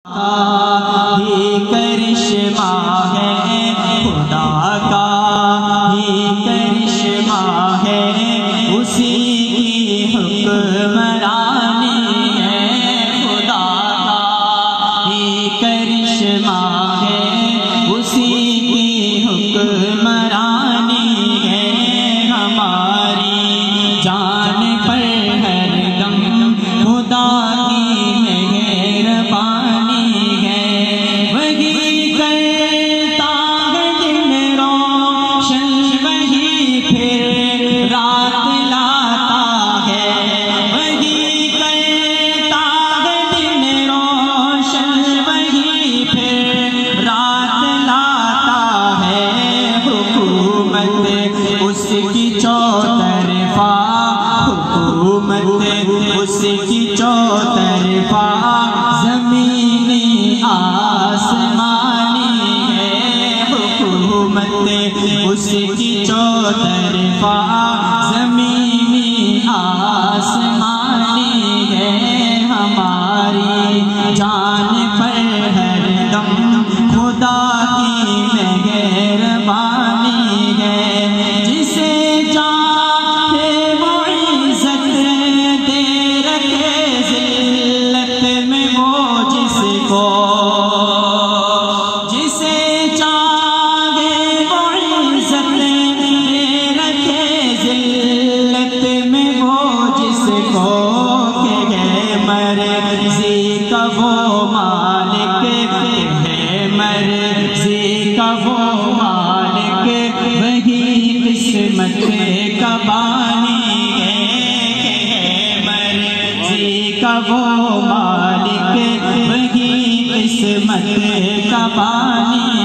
ہی کرشمہ ہے، خدا کا ہی کرشمہ ہے، اسی کی حکمرانی ہے، خدا کا ہی کرشمہ ہے، اسی کی حکمرانی ہے، ہماری جان پر ہر دم خدا کی مہربانی ہے، وہی کرتا ہے دن روشن، وہی پھر رات لاتا ہے، وہی کرتا ہے دن روشن، وہی پھر رات لاتا ہے، حکومت اس کی چوطرفہ، حکومت اس کی چوطرفہ، زمینی آسمانی ہے، حکومت اس کی چوطرفہ، زمینی آسمانی ہے، ہماری جان پر ہر دم خدا کی مہربانی ہے، جسے چاہے وہ عزت دے رکھے ذلت میں، وہ جس کو جسے چاہے وہ عزت دے رکھے ذلت میں، وہ جس کو کہ ہے مرضی کا وہ مالک، ہے مرضی کا وہ مالک، وہی قسمت کا بانی ہے، مرضی کا وہ مالک، وہی قسمت کا بانی